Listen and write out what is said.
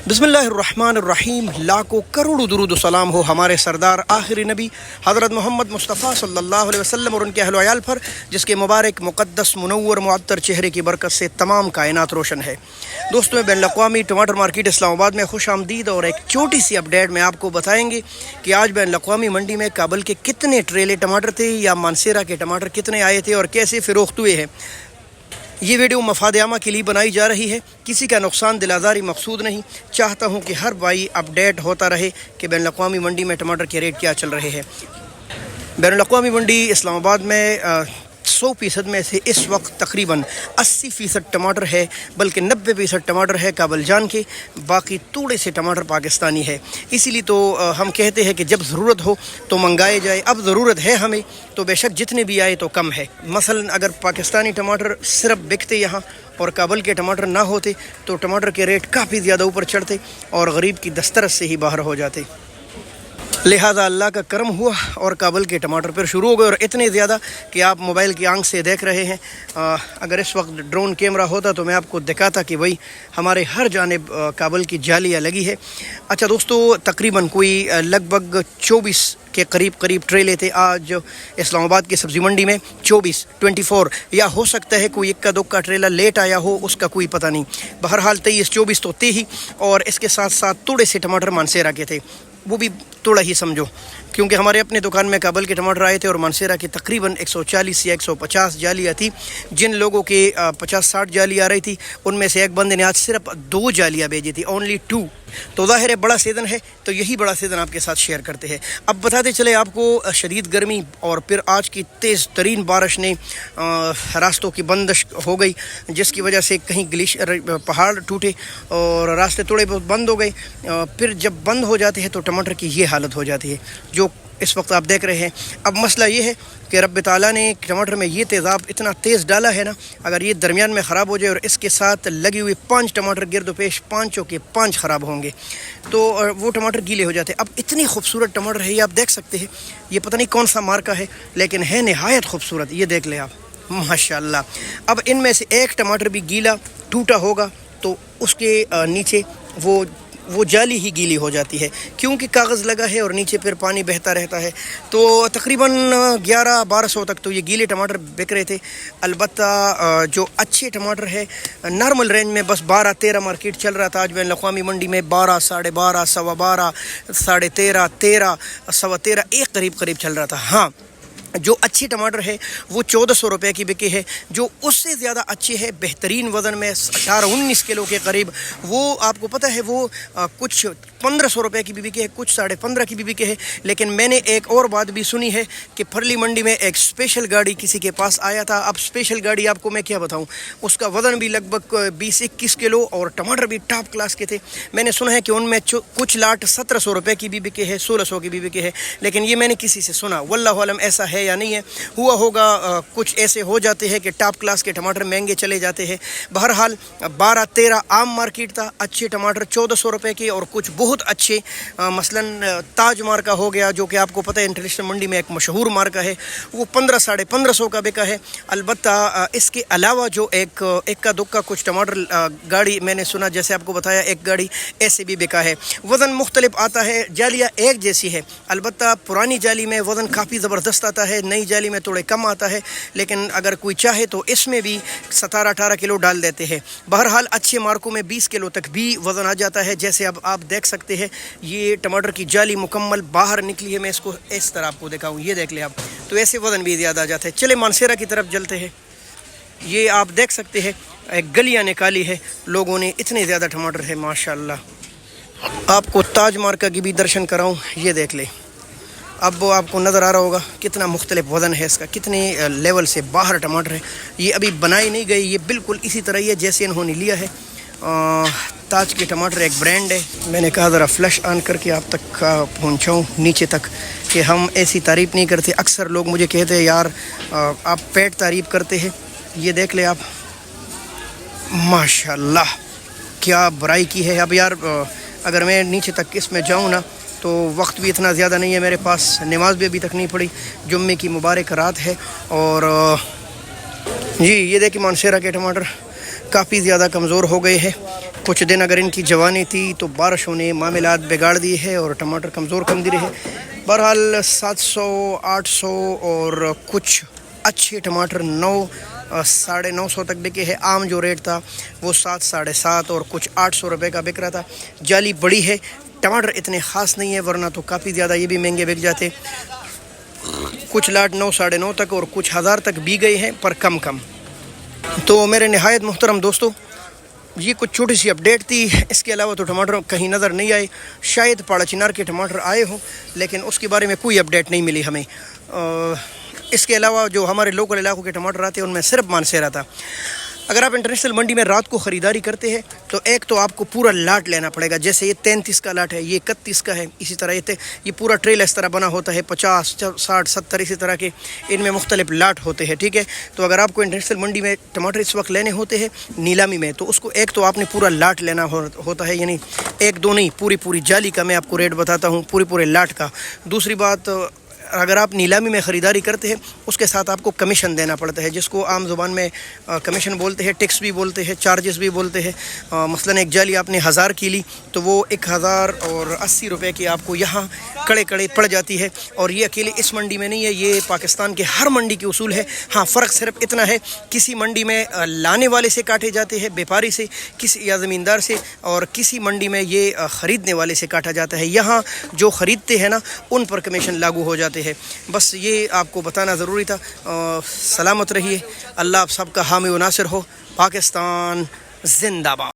बिस्मिल्लाहिर्रहमानिर्रहीम। लाखों करोड़ों दुरूद सलाम हो हमारे सरदार आखिरी नबी हज़रत मोहम्मद मुस्तफ़ा सल्लल्लाहु अलैहि वसल्लम और उनके अहल वयाल पर, जिसके मुबारक मुक़द्दस मुनव्वर मुअत्तर चेहरे की बरकत से तमाम कायनात रोशन है। दोस्तों, बैन अक़वामी टमाटर मार्केट इस्लामाबाद में खुश आमदीद। और एक छोटी सी अपडेट में आपको बताएंगे कि आज बैन अक़वामी मंडी में काबुल के कितने ट्रेले टमाटर थे या मानसेरा के टमाटर कितने आए थे और कैसे फ़रोख्त हुए हैं। ये वीडियो मफाद आमा के लिए बनाई जा रही है, किसी का नुकसान दिलादारी मकसूद नहीं। चाहता हूँ कि हर भाई अपडेट होता रहे कि बैन अक़वामी मंडी में टमाटर के रेट क्या चल रहे हैं। बैन अक़वामी मंडी इस्लामाबाद में 100% में से इस वक्त तकरीबन 80% टमाटर है, बल्कि 90% टमाटर है काबुल जान के, बाकी थोड़े से टमाटर पाकिस्तानी है। इसीलिए तो हम कहते हैं कि जब ज़रूरत हो तो मंगाए जाए। अब ज़रूरत है हमें तो बेशक जितने भी आए तो कम है। मसलन अगर पाकिस्तानी टमाटर सिर्फ बिकते यहाँ और काबुल के टमाटर ना होते तो टमाटर के रेट काफ़ी ज़्यादा ऊपर चढ़ते और गरीब की दस्तरस से ही बाहर हो जाते। लिहाजा अल्लाह का करम हुआ और काबुल के टमाटर फिर शुरू हो गए, और इतने ज़्यादा कि आप मोबाइल की आंख से देख रहे हैं। अगर इस वक्त ड्रोन कैमरा होता तो मैं आपको दिखाता कि वही हमारे हर जानिब काबुल की जालियाँ लगी है। अच्छा दोस्तों, तकरीबन कोई लगभग 24 के करीब ट्रेले थे आज इस्लामाबाद की सब्ज़ी मंडी में। 24 या हो सकता है कोई इक्का दुक्का ट्रेलर लेट आया हो, उसका कोई पता नहीं। बहरहाल 23-24 तो थे ही, और इसके साथ साथ थोड़े से टमाटर मानसेरा के थे, वो भी थोड़ा ही समझो, क्योंकि हमारे अपने दुकान में काबुल के टमाटर आए थे और मानसेरा की तकरीबन 140 या 150 जालियाँ थी। जिन लोगों के 50-60 जाली आ रही थी, उनमें से एक बंदे ने आज सिर्फ 2 जालियाँ भेजी थी, ओनली 2। तो ज़ाहिर है बड़ा सीज़न है, तो यही बड़ा सीज़न आपके साथ शेयर करते हैं। अब बताते चले आपको, शदीद गर्मी और फिर आज की तेज़ तरीन बारिश ने रास्तों की बंदिश हो गई, जिसकी वजह से कहीं ग्लेशियर पहाड़ टूटे और रास्ते थोड़े बहुत बंद हो गए। फिर जब बंद हो जाते हैं तो टमाटर की ये हालत हो जाती है जो इस वक्त आप देख रहे हैं। अब मसला ये है कि रब ताला ने टमाटर में ये तेज़ाब इतना तेज़ डाला है ना, अगर ये दरमियान में ख़राब हो जाए और इसके साथ लगी हुई 5 टमाटर गिरदो पेश, 5 के 5 ख़राब होंगे तो वो टमाटर गीले हो जाते। अब इतनी खूबसूरत टमाटर है, ये आप देख सकते हैं। ये पता नहीं कौन सा मार्का है, लेकिन है नहायत खूबसूरत। ये देख लें आप, माशाल्लाह। अब इनमें से एक टमाटर भी गीला टूटा होगा तो उसके नीचे वो जाली ही गीली हो जाती है, क्योंकि कागज़ लगा है और नीचे फिर पानी बहता रहता है। तो तकरीबन 1100-1200 तक तो ये गीले टमाटर बिक रहे थे। अलबत्ता जो अच्छे टमाटर है नॉर्मल रेंज में बस 12-13 मार्केट चल रहा था आज बैन अक़वामी मंडी में। 12, 12.5, 12.25, 13.5, 13, 13.25 एक करीब चल रहा था। हाँ, जो अच्छे टमाटर है वो 1400 रुपये की बिके है। जो उससे ज़्यादा अच्छे है, बेहतरीन वज़न में 18-19 किलो के करीब, वो आपको पता है वो कुछ 1500 रुपये की भी बिके है, कुछ 15.5 की भी बिके है। लेकिन मैंने एक और बात भी सुनी है कि फरली मंडी में एक स्पेशल गाड़ी किसी के पास आया था। अब स्पेशल गाड़ी आपको मैं क्या बताऊं, उसका वज़न भी लगभग 20-21 किलो और टमाटर भी टॉप क्लास के थे। मैंने सुना है कि उनमें कुछ लाट 1700 रुपये की भी बिके है, 1600 की भी बिके है। लेकिन ये मैंने किसी से सुना, वल्लाहु अलम ऐसा है या नहीं है। हुआ होगा, कुछ ऐसे हो जाते हैं कि टॉप क्लास के टमाटर महंगे चले जाते हैं। बहरहाल 12-13 आम मार्केट था। अच्छे टमाटर 1400 रुपये के और कुछ बहुत अच्छे, मसलन ताज मार्का हो गया, जो कि आपको पता है इंटरनेशनल मंडी में एक मशहूर मार्का है, वो 1500-1550 का बिका है। अलबत्ता इसके अलावा जो एक का दुक्का कुछ टमाटर गाड़ी मैंने सुना, जैसे आपको बताया, एक गाड़ी ऐसे भी बिका है। वज़न मुख्तलिफ आता है, जालियाँ एक जैसी है। अलबत्ता पुरानी जाली में वज़न काफ़ी ज़बरदस्त आता है, नई जाली में थोड़े कम आता है। लेकिन अगर कोई चाहे तो इसमें भी 17-18 किलो डाल देते हैं। बहरहाल अच्छे मार्कों में 20 किलो तक भी वज़न आ जाता है। जैसे अब आप देख सकते हैं, ये टमाटर की जाली मुकम्मल बाहर निकली है। मैं इसको इस तरह आपको दिखाऊं, ये देख ले आप, तो ऐसे वज़न भी ज़्यादा आ जाता है। चले मानसेरा की तरफ चलते हैं। ये आप देख सकते हैं, एक गलियाँ निकाली है लोगों ने, इतने ज़्यादा टमाटर है माशाल्लाह। आपको ताज मार्का की भी दर्शन कराऊं, ये देख ले। अब वो आपको नज़र आ रहा होगा कितना मुख्तलिफ वज़न है इसका, कितने लेवल से बाहर टमाटर है। ये अभी बनाई नहीं गई, ये बिल्कुल इसी तरह ही है जैसे इन्होंने लिया है। ताज के टमाटर एक ब्रांड है। मैंने कहा ज़रा फ्लैश ऑन करके आप तक पहुँचाऊँ नीचे तक, कि हम ऐसी तारीफ़ नहीं करते। अक्सर लोग मुझे कहते हैं यार आप पेट तारीफ़ करते हैं। ये देख ले आप, माशाल्लाह क्या बराई की है। अब यार अगर मैं नीचे तक इसमें जाऊँ ना तो वक्त भी इतना ज़्यादा नहीं है मेरे पास, नमाज भी अभी तक नहीं पढ़ी, जुम्मे की मुबारक रात है। और जी ये देखिए मानसेरा के टमाटर काफ़ी ज़्यादा कमज़ोर हो गए हैं। کچھ دن اگر ان کی جوانی تھی تو بارشوں نے معاملات بگاڑ دیے ہے اور ٹماٹر کمزور کم دی رہے. بہرحال 700 800 اور کچھ اچھے ٹماٹر 900-950 تک بکے ہے. عام جو ریٹ تھا وہ 700-750 اور کچھ 800 روپے کا بک رہا تھا. جالی بڑی ہے, ٹماٹر اتنے خاص نہیں ہے, ورنہ تو کافی زیادہ یہ بھی مہنگے بک جاتے. کچھ لاٹ 9-9.5 تک اور کچھ 1000 تک بھی گئے ہیں, پر کم. تو میرے نہایت محترم دوستو, یہ کچھ چھوٹی سی اپڈیٹ تھی. اس کے علاوہ تو ٹماٹر کہیں نظر نہیں آئے. شاید پاڑا چنار کے ٹماٹر آئے ہوں, لیکن اس کے بارے میں کوئی اپڈیٹ نہیں ملی ہمیں. اس کے علاوہ جو ہمارے لوکل علاقوں کے ٹماٹر آتے ہیں ان میں صرف مانسیرا تھا. اگر آپ انٹرنیشنل منڈی میں رات کو خریداری کرتے ہیں تو ایک تو آپ کو پورا لاٹ لینا پڑے گا. جیسے یہ 33 کا لاٹ ہے, یہ 31 کا ہے, اسی طرح یہ پورا ٹریل اس طرح بنا ہوتا ہے, 50 60 70 اسی طرح کے ان میں مختلف لاٹ ہوتے ہیں. ٹھیک ہے, تو اگر آپ کو انٹرنیشنل منڈی میں ٹماٹر اس وقت لینے ہوتے ہیں نیلامی میں, تو اس کو ایک تو آپ نے پورا لاٹ لینا ہوتا ہے, یعنی 1-2 نہیں, پوری جالی کا میں آپ کو ریٹ بتاتا ہوں, پورے لاٹ کا. دوسری بات, اگر آپ نیلامی میں خریداری کرتے ہیں اس کے ساتھ آپ کو کمیشن دینا پڑتا ہے, جس کو عام زبان میں کمیشن بولتے ہیں, ٹیکس بھی بولتے ہیں, چارجز بھی بولتے ہیں. مثلا ایک جالی آپ نے 1000 کی لی تو وہ 1080 روپے کی آپ کو یہاں کڑے پڑ جاتی ہے. اور یہ اکیلے اس منڈی میں نہیں ہے, یہ پاکستان کے ہر منڈی کے اصول ہے. ہاں, فرق صرف اتنا ہے, کسی منڈی میں لانے والے سے کاٹے جاتے ہیں, بیپاری سے, کسی یا زمیندار سے, اور کسی منڈی میں یہ خریدنے والے سے کاٹا جاتا ہے. یہاں جو خریدتے ہیں نا ان پر کمیشن لاگو ہو جاتے ہیں. بس یہ آپ کو بتانا ضروری تھا. سلامت رہیے, اللہ آپ سب کا حامی و ناصر ہو. پاکستان زندہ باد.